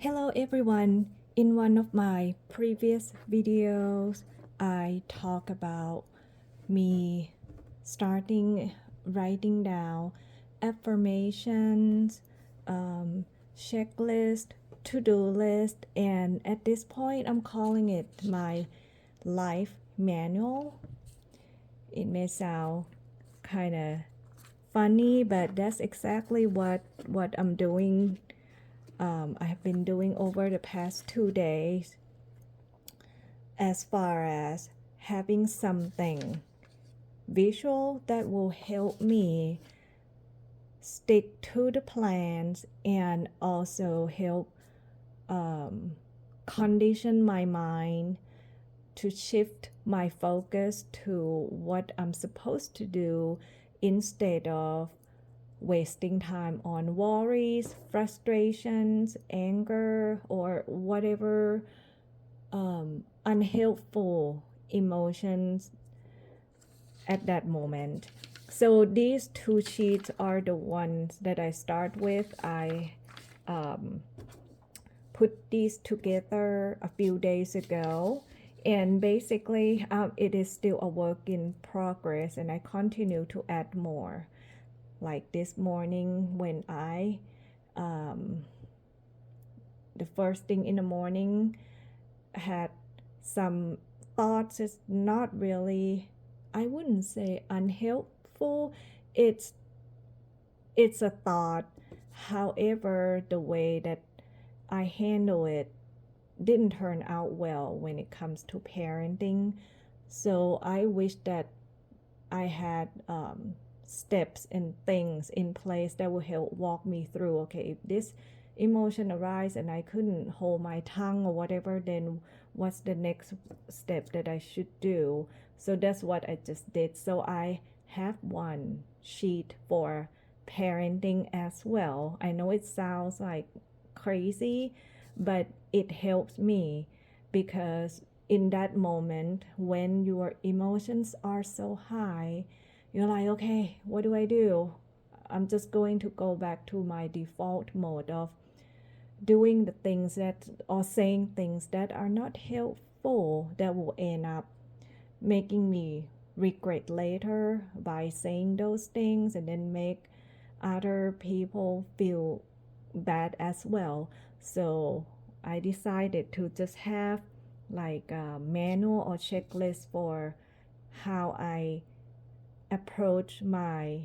Hello everyone. In one of my previous videos, I talk about me starting writing down affirmations, checklist, to-do list, and at this point I'm calling it my life manual. It may sound kind of funny, but that's exactly what I'm doing. I have been doing over the past 2 days, as far as having something visual that will help me stick to the plans and also help condition my mind to shift my focus to what I'm supposed to do instead of wasting time on worries, frustrations, anger, or whatever unhelpful emotions at that moment. So these two sheets are the ones that I start with. I put these together a few days ago, and basically it is still a work in progress, and I continue to add more. Like this morning when the first thing in the morning had some thoughts. It's not really, I wouldn't say unhelpful. It's a thought. However, the way that I handle it didn't turn out well when it comes to parenting. So I wish that I had steps and things in place that will help walk me through. Okay, if this emotion arise and I couldn't hold my tongue or whatever, then what's the next step that I should do? So that's what I just did. So I have one sheet for parenting as well. I know it sounds like crazy, but it helps me because in that moment when your emotions are so high, you're like, okay, what do I do? I'm just going to go back to my default mode of doing the things that, or saying things that are not helpful, that will end up making me regret later by saying those things and then make other people feel bad as well. So I decided to just have like a manual or checklist for how I approach my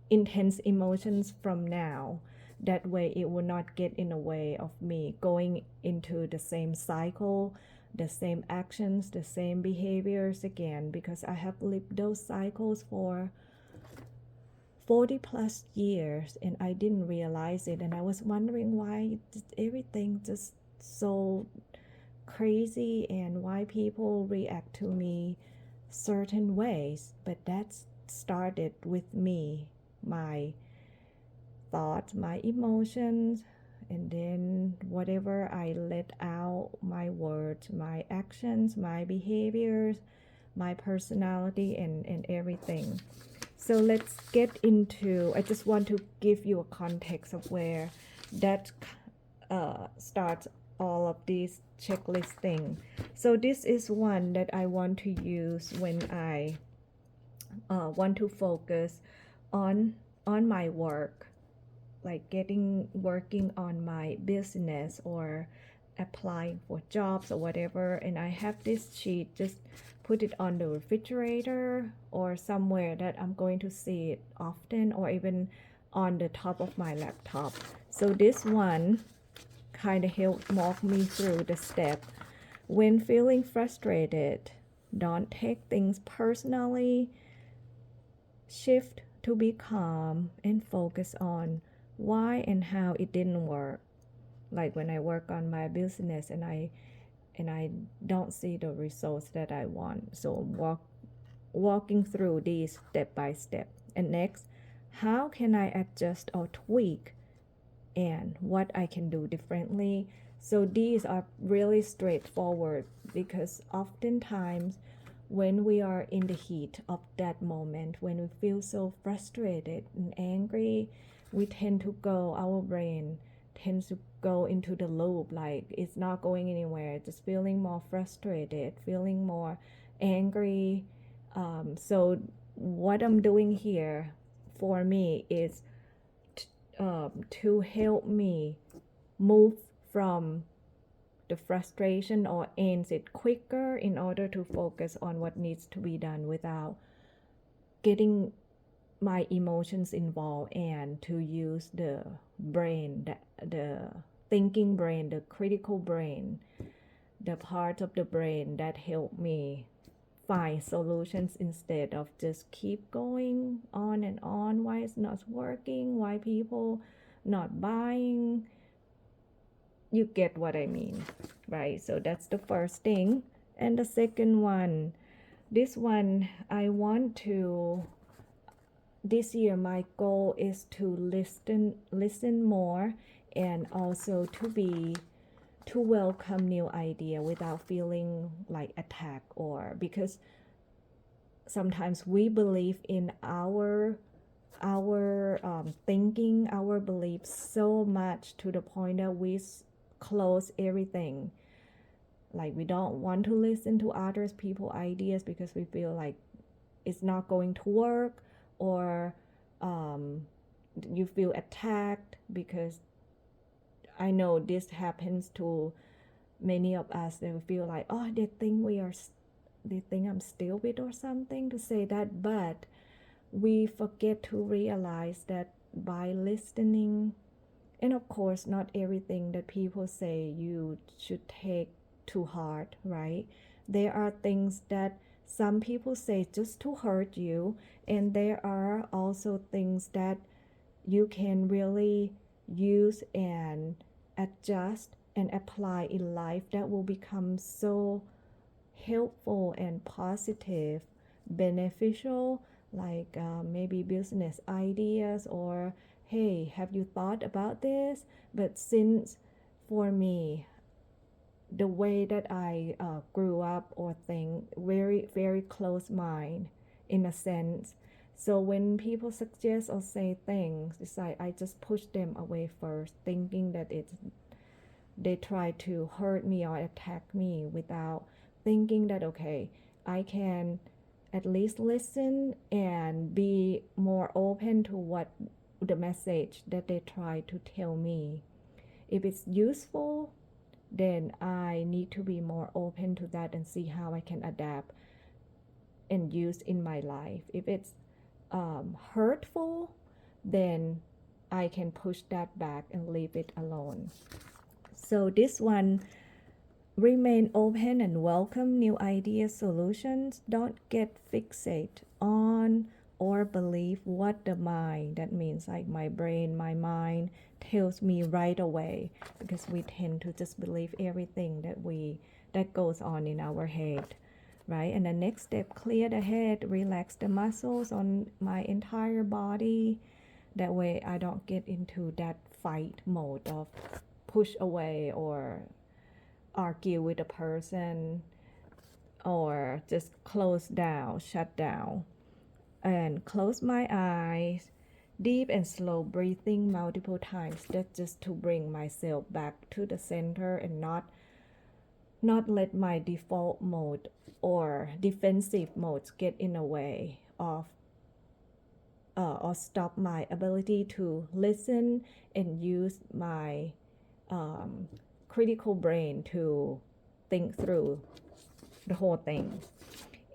intense emotions from now. That way it will not get in the way of me going into the same cycle, the same actions, the same behaviors again, because I have lived those cycles for 40 plus years and I didn't realize it, and I was wondering why everything just so crazy and why people react to me certain ways. But that's started with me, my thoughts, my emotions, and then whatever I let out, my words, my actions, my behaviors, my personality, and everything. So let's get into, I just want to give you a context of where that starts all of these checklist thing. So this is one that I want to use when I want to focus on my work, like working on my business or applying for jobs or whatever. And I have this sheet, just put it on the refrigerator or somewhere that I'm going to see it often, or even on the top of my laptop. So this one kind of helped walk me through the step. When feeling frustrated, don't take things personally. Shift to be calm and focus on why and how it didn't work. Like when I work on my business and I don't see the results that I want. So walking through these step by step. And next, how can I adjust or tweak and what I can do differently? So these are really straightforward because oftentimes when we are in the heat of that moment, when we feel so frustrated and angry, we tend to go, our brain tends to go into the loop, like it's not going anywhere, just feeling more frustrated, feeling more angry. So what I'm doing here for me is to help me move from the frustration or ends it quicker in order to focus on what needs to be done without getting my emotions involved, and to use the brain, the thinking brain, the critical brain, the part of the brain that help me find solutions instead of just keep going on and on. Why it's not working, why people not buying. You get what I mean, right? So that's the first thing. And the second one, this one, I want to, this year my goal is to listen more, and also to welcome new idea without feeling like attack, or because sometimes we believe in our thinking, our beliefs so much to the point that we close everything. Like we don't want to listen to others people ideas because we feel like it's not going to work, or you feel attacked, because I know this happens to many of us. They feel like, oh, they think I'm stupid or something to say that. But we forget to realize that by listening, and of course not everything that people say you should take to heart, right? There are things that some people say just to hurt you, and there are also things that you can really use and adjust and apply in life that will become so helpful and positive, beneficial, like maybe business ideas, or hey, have you thought about this? But since for me, the way that I grew up or think, very, very close mind in a sense. So when people suggest or say things, it's like I just push them away first, thinking that they try to hurt me or attack me, without thinking that, okay, I can at least listen and be more open to what the message that they try to tell me. If it's useful, then I need to be more open to that and see how I can adapt and use in my life. If it's hurtful, then I can push that back and leave it alone. So this one, remain open and welcome new ideas, solutions. Don't get fixated on or believe what the mind, that means like my brain, my mind tells me right away, because we tend to just believe everything that goes on in our head, right? And the next step, clear the head, relax the muscles on my entire body. That way I don't get into that fight mode of push away or argue with a person, or just close down, shut down. And close my eyes, deep and slow breathing multiple times. That's just to bring myself back to the center, and not let my default mode or defensive modes get in the way of or stop my ability to listen and use my critical brain to think through the whole thing.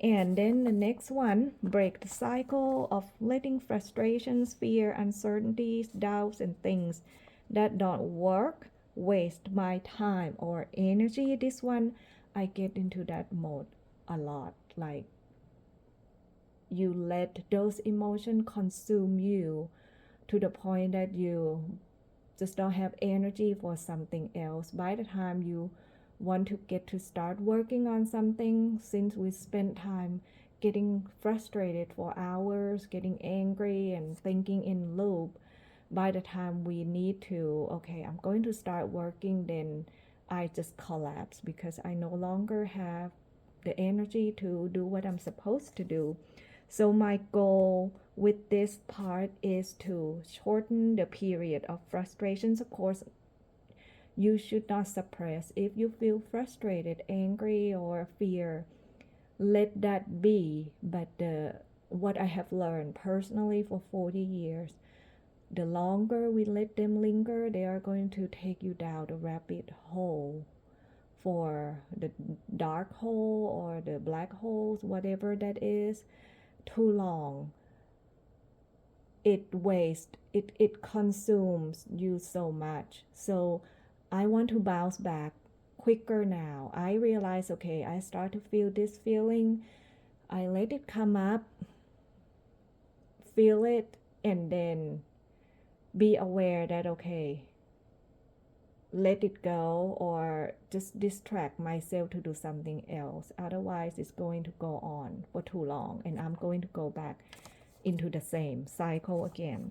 And then the next one, break the cycle of letting frustrations, fear, uncertainties, doubts, and things that don't work waste my time or energy. This one, I get into that mode a lot. Like you let those emotions consume you to the point that you just don't have energy for something else. By the time you want to get to start working on something, since we spend time getting frustrated for hours, getting angry and thinking in loop, by the time we need to, okay, I'm going to start working, then I just collapse because I no longer have the energy to do what I'm supposed to do. So my goal with this part is to shorten the period of frustrations. Of course, You should not suppress. If you feel frustrated, angry, or fear, let that be. But what I have learned personally for 40 years, the longer we let them linger, they are going to take you down the rabbit hole, for the dark hole or the black holes, whatever that is, too long. It wastes, it consumes you so much. So I want to bounce back quicker now. I realize, okay, I start to feel this feeling. I let it come up, feel it, and then be aware that, okay, let it go, or just distract myself to do something else. Otherwise, it's going to go on for too long, and I'm going to go back into the same cycle again.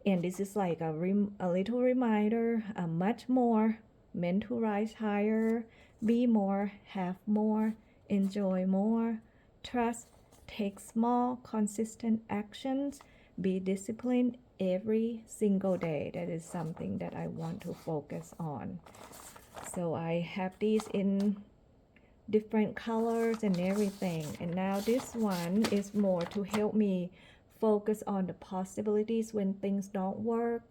And this is like a little reminder, much more, meant to rise higher, be more, have more, enjoy more, trust, take small, consistent actions, be disciplined every single day. That is something that I want to focus on. So I have these in different colors and everything. And now this one is more to help me focus on the possibilities when things don't work.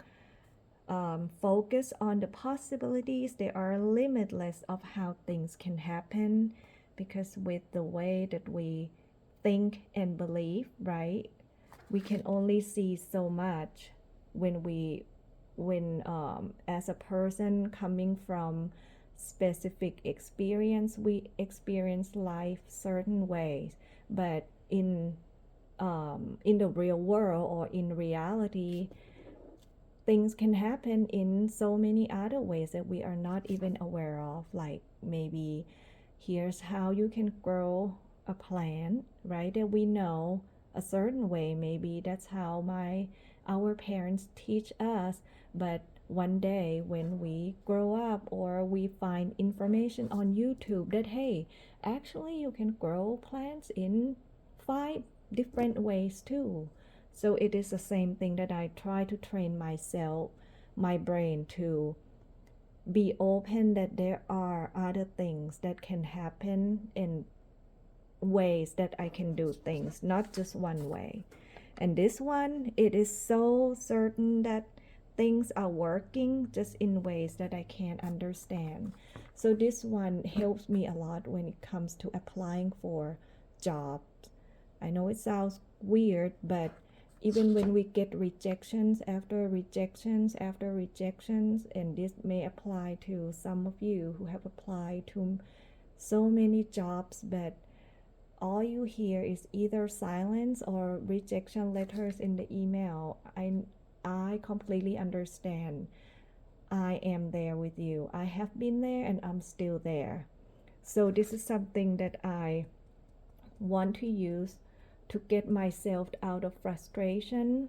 Focus on the possibilities. They are limitless of how things can happen, because with the way that we think and believe, right, we can only see so much when as a person coming from specific experience, we experience life certain ways, but in the real world or in reality, things can happen in so many other ways that we are not even aware of. Like, maybe here's how you can grow a plant, right, that we know a certain way. Maybe that's how our parents teach us, but one day when we grow up, or we find information on YouTube that, hey, actually you can grow plants in 5 different ways too. So it is the same thing that I try to train myself, my brain, to be open that there are other things that can happen in ways that I can do things, not just one way. And this one, it is so certain that things are working just in ways that I can't understand. So this one helps me a lot when it comes to applying for jobs. I know it sounds weird, but even when we get rejections after rejections after rejections, and this may apply to some of you who have applied to so many jobs, but all you hear is either silence or rejection letters in the email. I completely understand. I am there with you. I have been there and I'm still there. So this is something that I want to use to get myself out of frustration,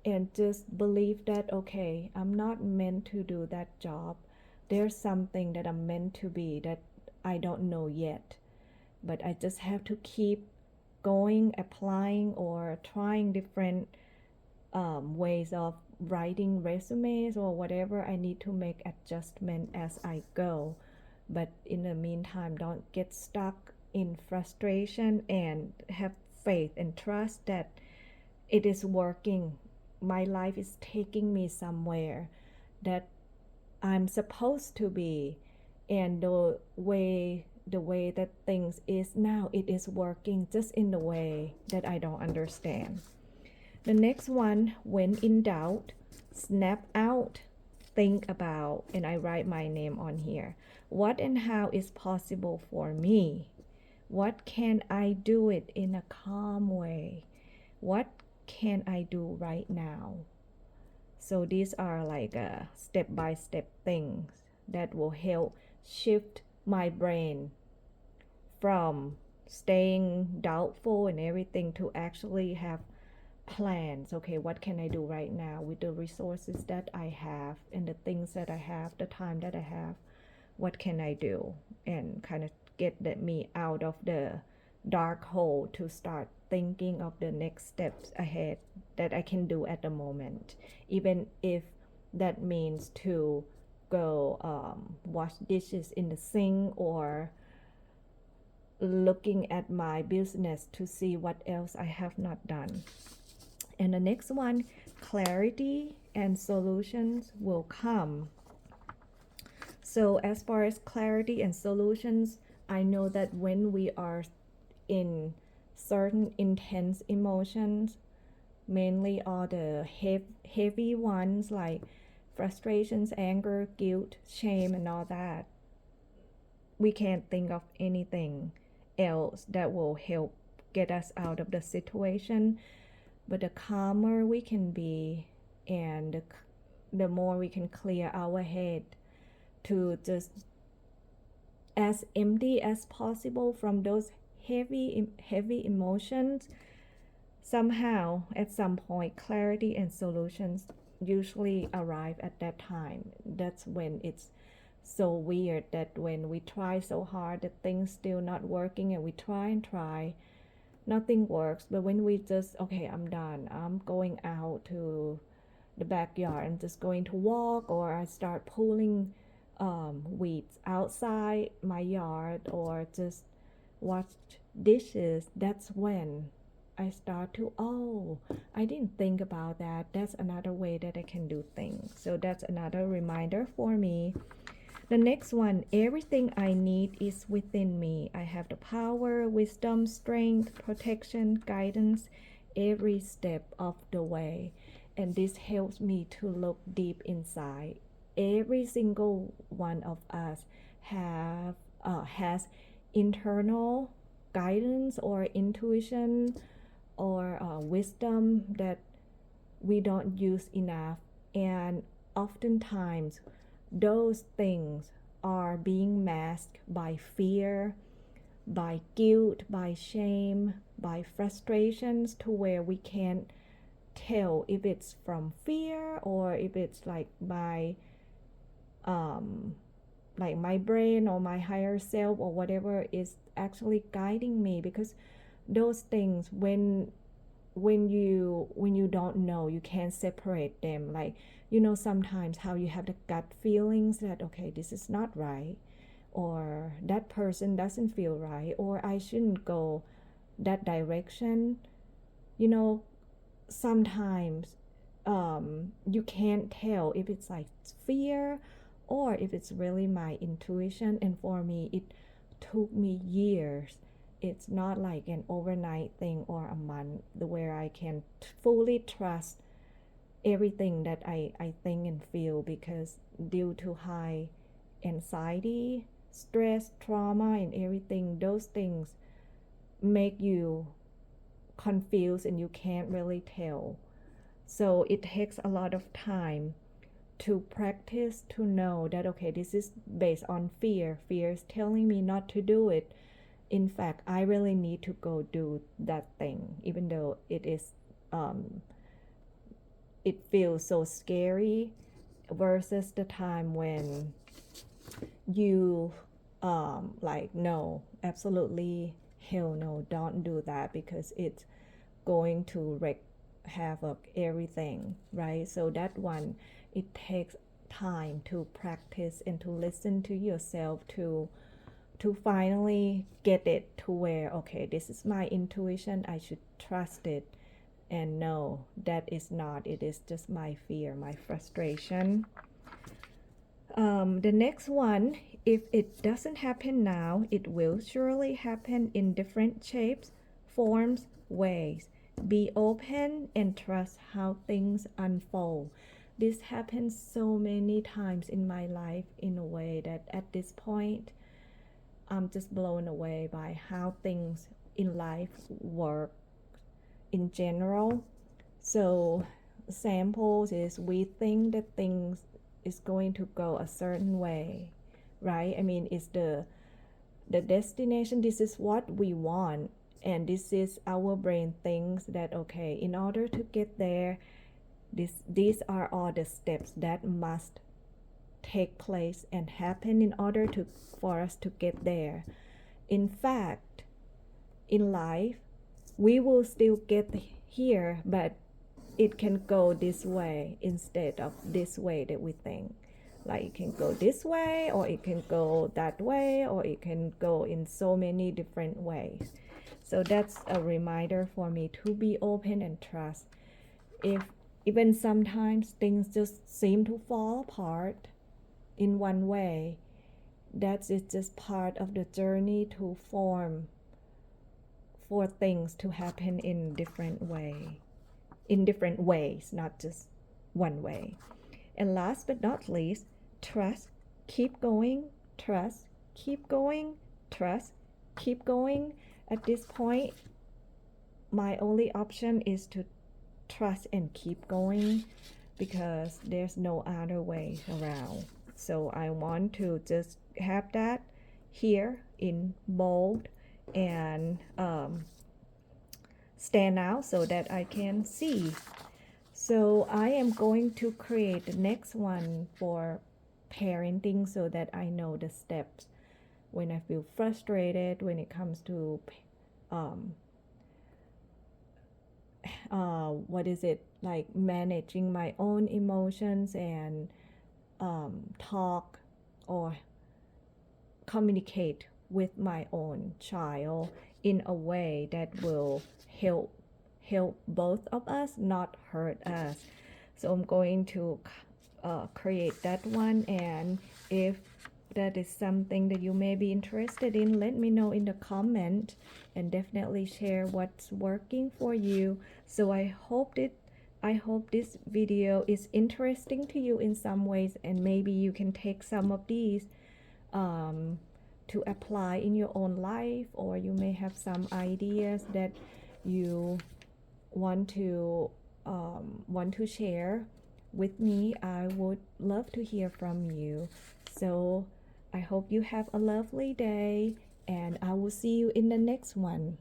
and just believe that, okay, I'm not meant to do that job. There's something that I'm meant to be that I don't know yet. But I just have to keep going, applying, or trying different ways of writing resumes or whatever. I need to make adjustment as I go. But in the meantime, don't get stuck in frustration, and have faith and trust that it is working. My life is taking me somewhere that I'm supposed to be, and the way that things is now, it is working just in the way that I don't understand. The next one, when in doubt, snap out, think about, and I write my name on here. What and how is possible for me? What can I do it in a calm way? What can I do right now? So these are like step-by-step things that will help shift my brain from staying doubtful and everything to actually have plans. Okay, what can I do right now with the resources that I have and the things that I have, the time that I have? What can I do? And kind of get me out of the dark hole to start thinking of the next steps ahead that I can do at the moment, even if that means to go wash dishes in the sink or looking at my business to see what else I have not done. And the next one, clarity and solutions will come. So as far as clarity and solutions, I know that when we are in certain intense emotions, mainly all the heavy ones like frustrations, anger, guilt, shame, and all that, we can't think of anything else that will help get us out of the situation. But the calmer we can be, and the more we can clear our head to just as empty as possible from those heavy emotions, somehow at some point clarity and solutions usually arrive at that time. That's when it's so weird that when we try so hard that things still not working, and we try and try, nothing works. But when we just, okay, I'm done, I'm going out to the backyard and just going to walk, or I start pulling weeds outside my yard, or just wash dishes, that's when I start to, oh, I didn't think about that. That's another way that I can do things. So that's another reminder for me. The next one, everything I need is within me. I have the power, wisdom, strength, protection, guidance every step of the way. And this helps me to look deep inside. Every single one of us has internal guidance or intuition or wisdom that we don't use enough. And oftentimes, those things are being masked by fear, by guilt, by shame, by frustrations, to where we can't tell if it's from fear or if it's like my brain or my higher self or whatever is actually guiding me. Because those things, when you don't know, you can't separate them. Like, sometimes how you have the gut feelings that, okay, this is not right, or that person doesn't feel right, or I shouldn't go that direction. Sometimes you can't tell if it's like fear or if it's really my intuition. And for me, it took me years. It's not like an overnight thing or a month where I can fully trust everything that I think and feel, because due to high anxiety, stress, trauma, and everything, those things make you confused and you can't really tell. So it takes a lot of time to practice to know that, okay, this is based on fear. Fear is telling me not to do it. In fact, I really need to go do that thing, even though it feels so scary, versus the time when you like, no, absolutely, hell no, don't do that, because it's going to wreak havoc everything, right? So that one, it takes time to practice and to listen to yourself to finally get it to where, okay, this is my intuition, I should trust it. And no, that is not, it is just my fear, my frustration. The next one, if it doesn't happen now, it will surely happen in different shapes, forms, ways. Be open and trust how things unfold. This happens so many times in my life, in a way that at this point, I'm just blown away by how things in life work in general. So samples is, we think that things is going to go a certain way, right? I mean, it's the destination, this is what we want, and this is our brain thinks that, okay, in order to get there, these are all the steps that must take place and happen in order for us to get there. In fact, in life, we will still get here, but it can go this way instead of this way that we think. Like it can go this way, or it can go that way, or it can go in so many different ways. So that's a reminder for me to be open and trust. If even sometimes things just seem to fall apart in one way, that is just part of the journey to form, for things to happen in different ways, not just one way. And last but not least, trust, keep going, trust, keep going, trust, keep going. At this point, my only option is to trust and keep going, because there's no other way around. So I want to just have that here in bold and stand out so that I can see. So I am going to create the next one for parenting so that I know the steps when I feel frustrated when it comes to what is it, like managing my own emotions and talk or communicate with my own child in a way that will help both of us, not hurt us. So I'm going to create that one, and if that is something that you may be interested in, let me know in the comment and definitely share what's working for you. So I hope this video is interesting to you in some ways, and maybe you can take some of these to apply in your own life, or you may have some ideas that you want to share with me. I would love to hear from you. So I hope you have a lovely day, and I will see you in the next one.